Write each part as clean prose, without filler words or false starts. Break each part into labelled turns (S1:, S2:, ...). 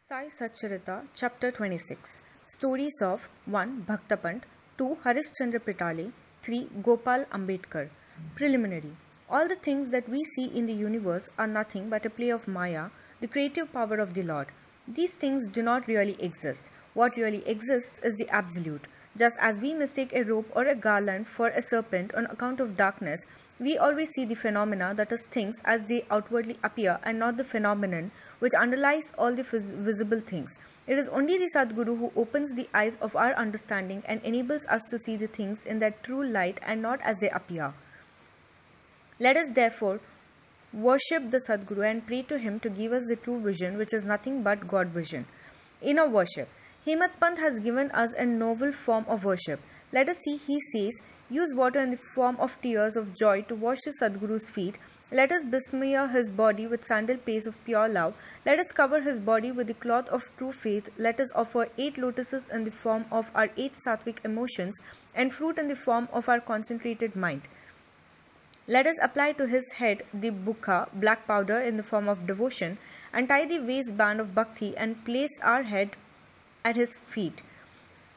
S1: Sai Satcharita, Chapter 26. Stories of 1. Bhaktapant, 2. Harishchandra Pitale, 3. Gopal Ambedkar. Preliminary. All the things that we see in the universe are nothing but a play of Maya, the creative power of the Lord. These things do not really exist. What really exists is the Absolute. Just as we mistake a rope or a garland for a serpent on account of darkness, we always see the phenomena, that is, things, as they outwardly appear and not the phenomenon which underlies all the visible things. It is only the Sadguru who opens the eyes of our understanding and enables us to see the things in their true light and not as they appear. Let us therefore worship the Sadguru and pray to him to give us the true vision, which is nothing but God vision. Inner worship. Hemat Pant has given us a novel form of worship. Let us see, he says, use water in the form of tears of joy to wash the Sadguru's feet. Let us besmear his body with sandal paste of pure love. Let us cover his body with the cloth of true faith. Let us offer 8 lotuses in the form of our 8 sattvic emotions and fruit in the form of our concentrated mind. Let us apply to his head the bukha, black powder in the form of devotion, and tie the waistband of bhakti and place our head at his feet.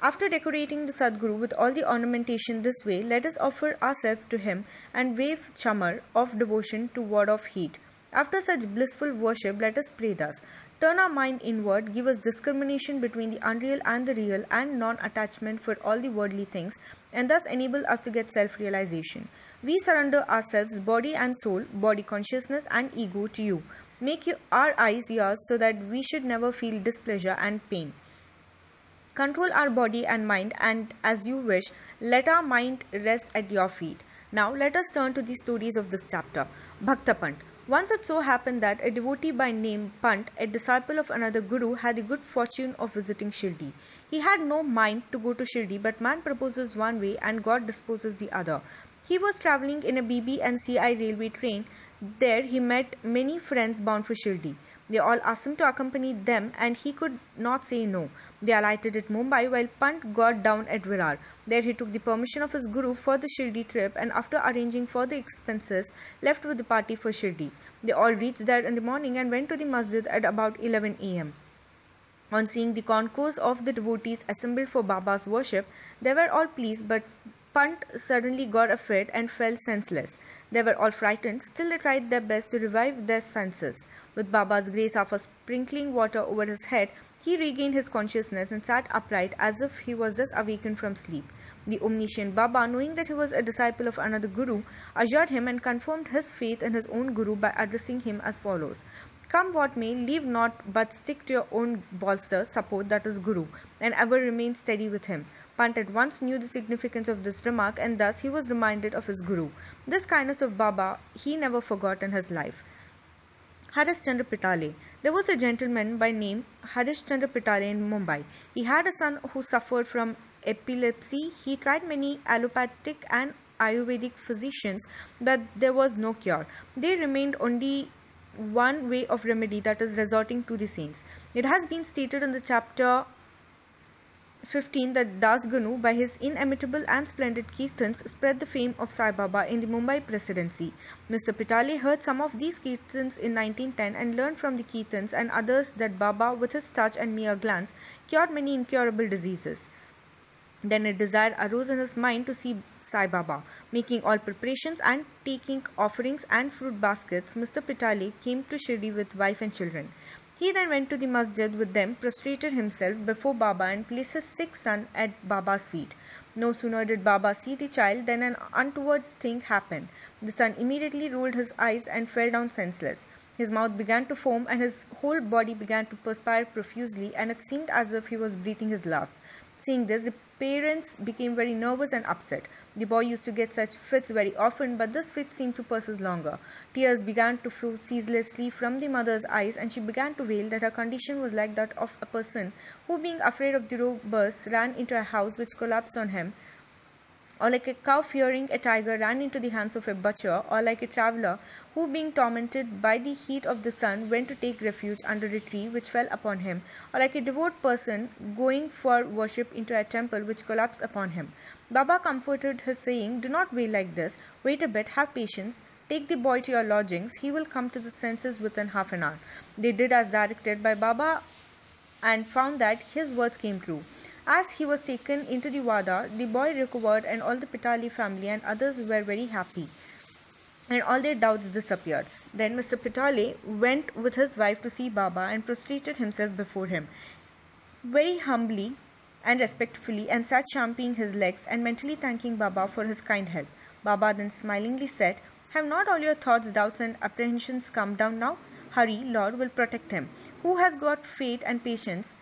S1: After decorating the Sadguru with all the ornamentation this way, let us offer ourselves to him and wave chamar of devotion to ward off heat. After such blissful worship, let us pray thus. Turn our mind inward, give us discrimination between the unreal and the real and non-attachment for all the worldly things, and thus enable us to get self-realization. We surrender ourselves, body and soul, body consciousness and ego to you. Make our eyes yours so that we should never feel displeasure and pain. Control our body and mind, and as you wish, let our mind rest at your feet. Now let us turn to the stories of this chapter. Bhaktapant. Once it so happened that a devotee by name Pant, a disciple of another guru, had the good fortune of visiting Shirdi. He had no mind to go to Shirdi, but man proposes one way and God disposes the other. He was travelling in a BB&CI railway train. There he met many friends bound for Shirdi. They all asked him to accompany them and he could not say no. They alighted at Mumbai while Pant got down at Virar. There he took the permission of his guru for the Shirdi trip and after arranging for the expenses, left with the party for Shirdi. They all reached there in the morning and went to the masjid at about 11 am. On seeing the concourse of the devotees assembled for Baba's worship, they were all pleased, but Pant suddenly got a fit and fell senseless. They were all frightened, still they tried their best to revive their senses. With Baba's grace, after sprinkling water over his head, he regained his consciousness and sat upright as if he was just awakened from sleep. The omniscient Baba, knowing that he was a disciple of another guru, assured him and confirmed his faith in his own guru by addressing him as follows. Come what may, leave not, but stick to your own bolster, support, that is Guru, and ever remain steady with him. Pant at once knew the significance of this remark, and thus he was reminded of his Guru. This kindness of Baba he never forgot in his life. Harishchandra Pitale. There was a gentleman by name Harishchandra Pitale in Mumbai. He had a son who suffered from epilepsy. He tried many allopathic and Ayurvedic physicians, but there was no cure. There remained only one way of remedy, that is resorting to the saints. It has been stated in the chapter 15 that Das Ganu, by his inimitable and splendid kirtans, spread the fame of Sai Baba in the Mumbai presidency. Mr. Pitale heard some of these kirtans in 1910 and learned from the kirtans and others that Baba, with his touch and mere glance, cured many incurable diseases. Then a desire arose in his mind to see Sai Baba. Making all preparations and taking offerings and fruit baskets, Mr. Pitale came to Shirdi with wife and children. He then went to the masjid with them, prostrated himself before Baba and placed his sick son at Baba's feet. No sooner did Baba see the child than an untoward thing happened. The son immediately rolled his eyes and fell down senseless. His mouth began to foam and his whole body began to perspire profusely, and it seemed as if he was breathing his last. Seeing this, the parents became very nervous and upset. The boy used to get such fits very often, but this fit seemed to persist longer. Tears began to flow ceaselessly from the mother's eyes, and she began to wail that her condition was like that of a person who, being afraid of the robbers, ran into a house which collapsed on him, or like a cow fearing a tiger ran into the hands of a butcher, or like a traveller who, being tormented by the heat of the sun, went to take refuge under a tree which fell upon him, or like a devout person going for worship into a temple which collapsed upon him. Baba comforted his, saying, "Do not wail like this, wait a bit, have patience, take the boy to your lodgings, he will come to the senses within half an hour." They did as directed by Baba and found that his words came true. As he was taken into the Wada, the boy recovered, and all the Pitali family and others were very happy, and all their doubts disappeared. Then Mr. Pitale went with his wife to see Baba and prostrated himself before him, very humbly and respectfully, and sat champing his legs and mentally thanking Baba for his kind help. Baba then smilingly said, "Have not all your thoughts, doubts, and apprehensions come down now? Hari, Lord, will protect him. Who has got faith and patience?"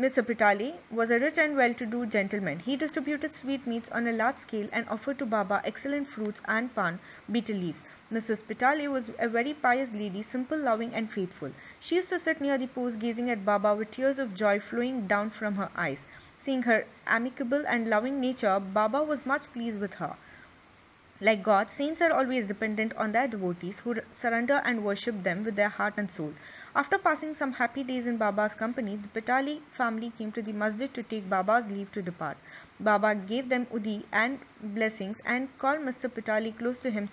S1: Mr. Pitali was a rich and well-to-do gentleman. He distributed sweetmeats on a large scale and offered to Baba excellent fruits and pan, betel leaves. Mrs. Pitali was a very pious lady, simple, loving, and faithful. She used to sit near the post gazing at Baba with tears of joy flowing down from her eyes. Seeing her amicable and loving nature, Baba was much pleased with her. Like God, saints are always dependent on their devotees who surrender and worship them with their heart and soul. After passing some happy days in Baba's company, the Pitali family came to the masjid to take Baba's leave to depart. Baba gave them udi and blessings and called Mr. Pitali close to him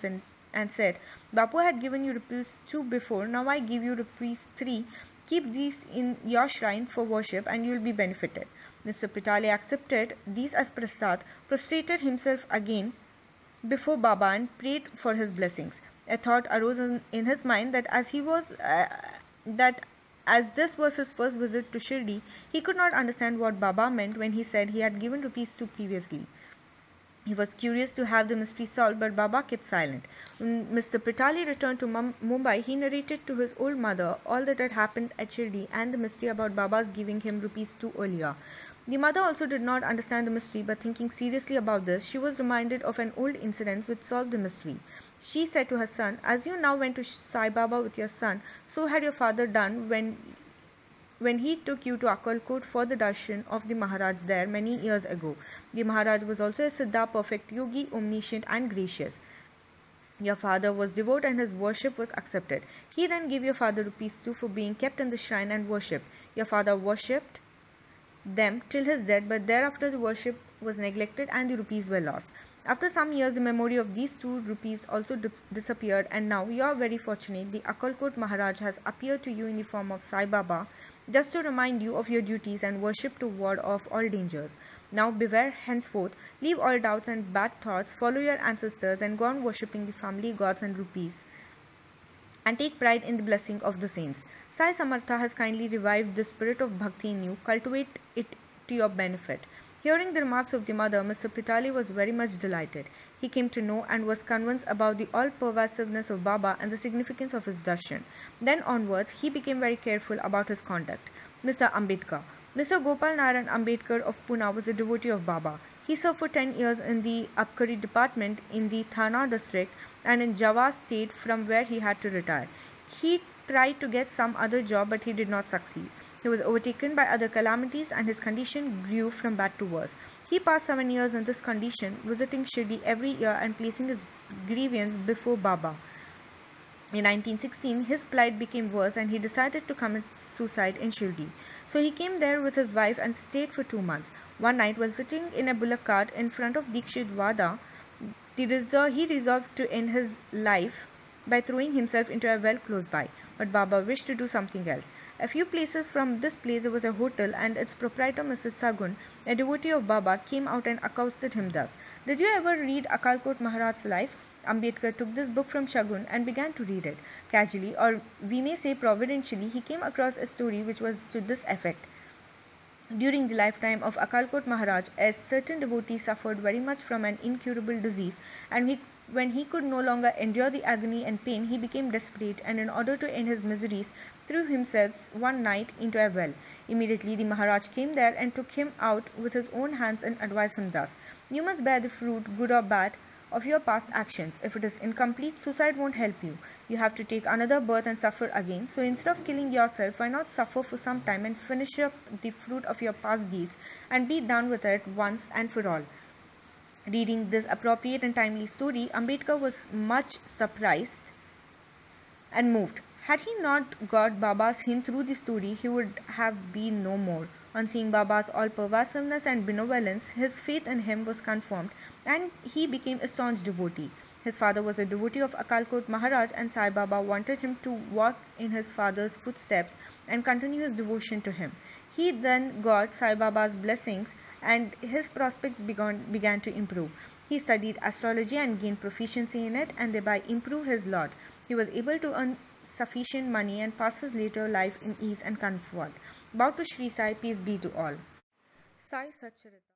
S1: and said, "Bapu had given you rupees 2 before, now I give you rupees 3. Keep these in your shrine for worship and you will be benefited." Mr. Pitali accepted these as prasad, prostrated himself again before Baba and prayed for his blessings. A thought arose in his mind that as this was his first visit to Shirdi, he could not understand what Baba meant when he said he had given rupees 2 previously. He was curious to have the mystery solved, but Baba kept silent. When Mr. Pitali returned to Mumbai, he narrated to his old mother all that had happened at Shirdi and the mystery about Baba's giving him rupees 2 earlier. The mother also did not understand the mystery, but thinking seriously about this, she was reminded of an old incident which solved the mystery. She said to her son, "As you now went to Sai Baba with your son, so had your father done when he took you to Akalkot for the darshan of the Maharaj there many years ago. The Maharaj was also a Siddha, perfect yogi, omniscient and gracious. Your father was devout and his worship was accepted. He then gave your father rupees 2 for being kept in the shrine and worshipped. Your father worshipped them till his death, but thereafter the worship was neglected and the rupees were lost. After some years, the memory of these 2 rupees also disappeared, and now you are very fortunate. The Akalkot Maharaj has appeared to you in the form of Sai Baba, just to remind you of your duties and worship to ward off all dangers. Now beware henceforth, leave all doubts and bad thoughts, follow your ancestors and go on worshipping the family gods and rupees, and take pride in the blessing of the saints. Sai Samartha has kindly revived the spirit of bhakti in you. Cultivate it to your benefit." Hearing the remarks of the mother, Mr. Pitali was very much delighted. He came to know and was convinced about the all-pervasiveness of Baba and the significance of his darshan. Then onwards, he became very careful about his conduct. Mr. Ambedkar. Mr. Gopal Narayan Ambedkar of Pune was a devotee of Baba. He served for 10 years in the Abkari department in the Thana district and in Java state, from where he had to retire. He tried to get some other job, but he did not succeed. He was overtaken by other calamities and his condition grew from bad to worse. He passed 7 years in this condition, visiting Shirdi every year and placing his grievance before Baba. In 1916, his plight became worse and he decided to commit suicide in Shirdi. So he came there with his wife and stayed for 2 months. One night, while sitting in a bullock cart in front of Dikshit Wada, he resolved to end his life by throwing himself into a well close by. But Baba wished to do something else. A few places from this place there was a hotel, and its proprietor, Mr. Sagun, a devotee of Baba, came out and accosted him thus: "Did you ever read Akalkot Maharaj's life?" Ambedkar took this book from Shagun and began to read it. Casually, or we may say providentially, he came across a story which was to this effect: during the lifetime of Akalkot Maharaj, a certain devotee suffered very much from an incurable disease, and when he could no longer endure the agony and pain, he became desperate, and in order to end his miseries, threw himself one night into a well. Immediately the Maharaj came there and took him out with his own hands and advised him thus: "You must bear the fruit, good or bad, of your past actions. If it is incomplete, suicide won't help you. You have to take another birth and suffer again. So instead of killing yourself, why not suffer for some time and finish up the fruit of your past deeds and be done with it once and for all?" Reading this appropriate and timely story, Ambedkar was much surprised and moved. Had he not got Baba's hint through the story, he would have been no more. On seeing Baba's all-pervasiveness and benevolence, his faith in him was confirmed, and he became a staunch devotee. His father was a devotee of Akalkot Maharaj, and Sai Baba wanted him to walk in his father's footsteps and continue his devotion to him. He then got Sai Baba's blessings and his prospects began to improve. He studied astrology and gained proficiency in it, and thereby improved his lot. He was able to earn sufficient money and pass his later life in ease and comfort. Bow to Sri Sai, peace be to all. Sai Satcharita.